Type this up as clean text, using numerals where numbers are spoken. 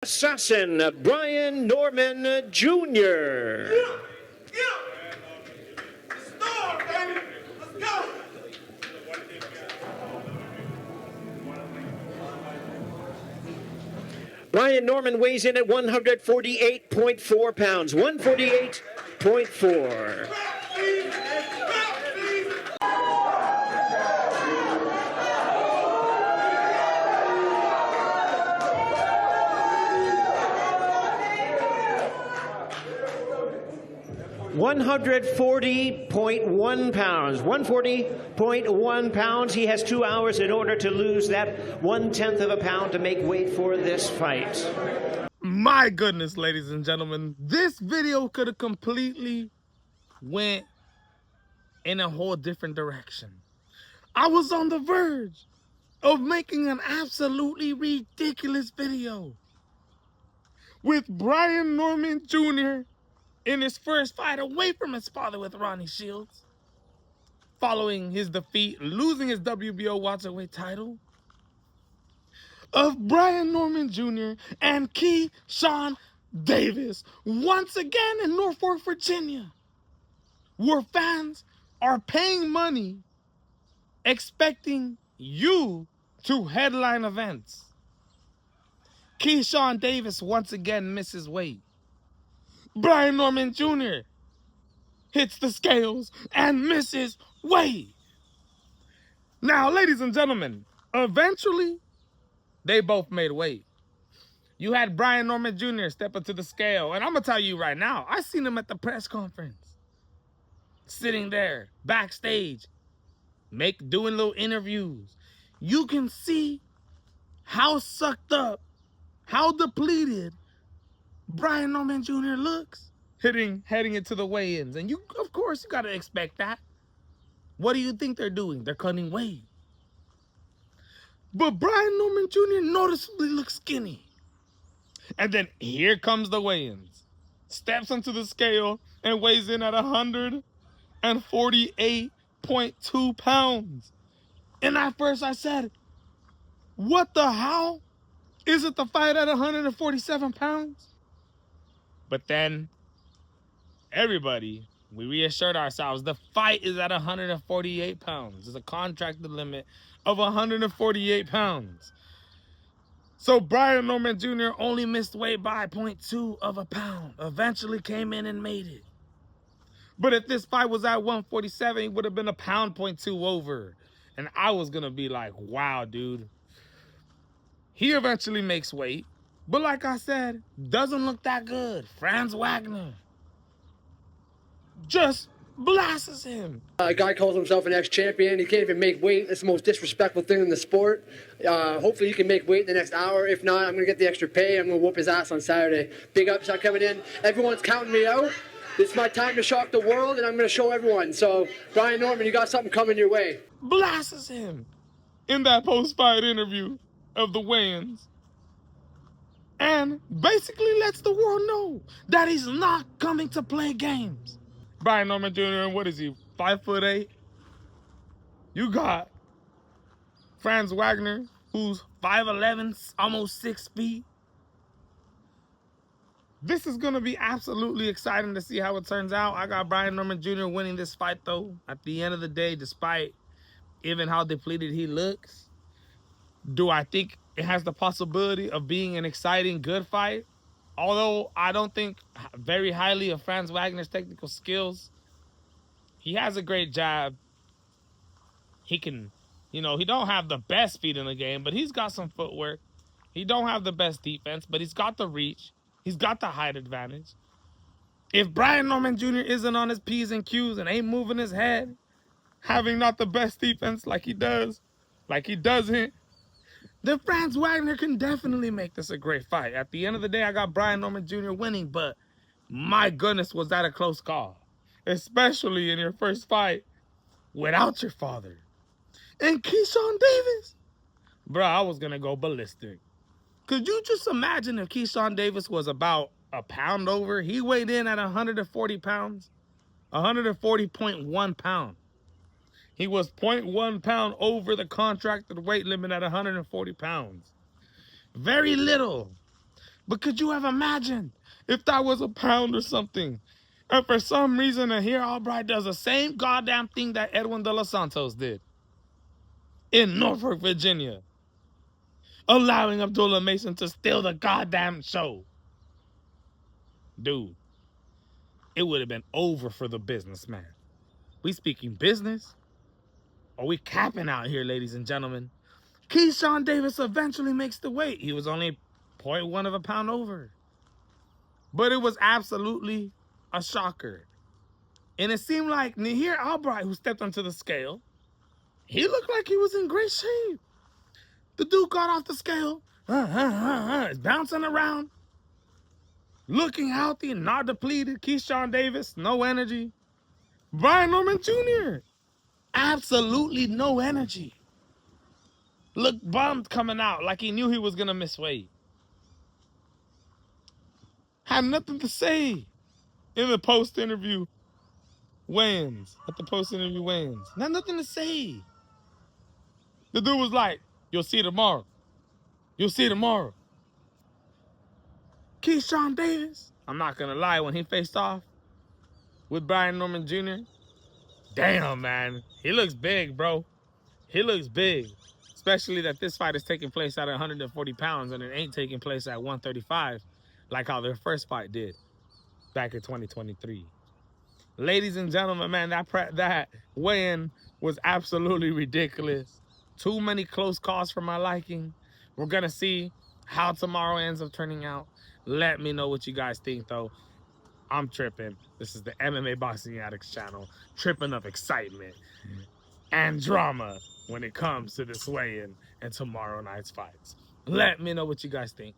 Assassin Brian Norman Jr. Brian Norman weighs in at 148.4 pounds. 148.4. 140.1 pounds. 140.1 pounds. He has 2 hours in order to lose that 1/10 of a pound to make weight for this fight. My goodness, ladies and gentlemen, this video could have completely went in a whole different direction. I was on the verge of making an absolutely ridiculous video with Brian Norman Jr. in his first fight away from his father with Ronnie Shields, following his defeat, losing his WBO welterweight title, of Brian Norman Jr. and Keyshawn Davis once again in Norfolk, Virginia, where fans are paying money expecting you to headline events. Keyshawn Davis once again misses weight. Brian Norman Jr. hits the scales and misses weight. Now, ladies and gentlemen, eventually, they both made weight. You had Brian Norman Jr. step up to the scale, and I'm going to tell you right now, I seen him at the press conference, sitting there, backstage, doing little interviews. You can see how sucked up, how depleted Brian Norman Jr. looks heading into the weigh-ins. And of course, you got to expect that. What do you think they're doing? They're cutting weight. But Brian Norman Jr. noticeably looks skinny. And then here comes the weigh-ins. Steps onto the scale and weighs in at 148.2 pounds. And at first I said, what the hell? Is it the fight at 147 pounds? But then, we reassured ourselves, the fight is at 148 pounds. There's a contracted limit of 148 pounds. So Brian Norman Jr. only missed weight by 0.2 of a pound. Eventually came in and made it. But if this fight was at 147, he would have been a pound 0.2 over. And I was going to be like, wow, dude. He eventually makes weight. But like I said, doesn't look that good. Franz Wagner just blasts him. A guy calls himself an ex-champion. He can't even make weight. That's the most disrespectful thing in the sport. Hopefully he can make weight in the next hour. If not, I'm going to get the extra pay. I'm going to whoop his ass on Saturday. Big upshot coming in. Everyone's counting me out. It's my time to shock the world, and I'm going to show everyone. So, Brian Norman, you got something coming your way. Blasts him in that post-fight interview of the weigh-ins. And basically lets the world know that he's not coming to play games. Brian Norman Jr., what is he, 5'8"? You got Franz Wagner, who's 5'11", almost 6 feet. This is going to be absolutely exciting to see how it turns out. I got Brian Norman Jr. winning this fight, though. At the end of the day, despite even how depleted he looks, do I think it has the possibility of being an exciting, good fight? Although I don't think very highly of Franz Wagner's technical skills. He has a great jab. He can, he don't have the best feet in the game, but he's got some footwork. He don't have the best defense, but he's got the reach. He's got the height advantage. If Brian Norman Jr. isn't on his P's and Q's and ain't moving his head, having not the best defense like he doesn't, then Franz Wagner can definitely make this a great fight. At the end of the day, I got Brian Norman Jr. winning, but my goodness, was that a close call. Especially in your first fight without your father. And Keyshawn Davis, bro, I was going to go ballistic. Could you just imagine if Keyshawn Davis was about a pound over? He weighed in at 140 pounds, 140.1 pounds. He was 0.1 pound over the contracted weight limit at 140 pounds. Very little. But could you have imagined if that was a pound or something? And for some reason, here Albright does the same goddamn thing that Edwin De Los Santos did in Norfolk, Virginia, allowing Abdullah Mason to steal the goddamn show. Dude, it would have been over for the businessman. We speaking business? Or we capping out here, ladies and gentlemen? Keyshawn Davis eventually makes the weight. He was only 0.1 of a pound over. But it was absolutely a shocker. And it seemed like Nahir Albright, who stepped onto the scale, he looked like he was in great shape. The dude got off the scale, is bouncing around, looking healthy, not depleted. Keyshawn Davis, no energy. Brian Norman Jr., absolutely no energy. Looked bummed coming out, like he knew he was going to miss weight. Had nothing to say in the post-interview weigh-ins. At the post-interview weigh-ins. Nothing to say. The dude was like, you'll see tomorrow. You'll see tomorrow. Keyshawn Davis, I'm not going to lie, when he faced off with Brian Norman Jr., damn, man. He looks big, bro. He looks big. Especially that this fight is taking place at 140 pounds and it ain't taking place at 135 like how their first fight did back in 2023. Ladies and gentlemen, man, that weigh-in was absolutely ridiculous. Too many close calls for my liking. We're going to see how tomorrow ends up turning out. Let me know what you guys think, though. I'm tripping. This is the MMA Boxing Addicts channel. Tripping of excitement and drama when it comes to this weigh-in and tomorrow night's fights. Let me know what you guys think.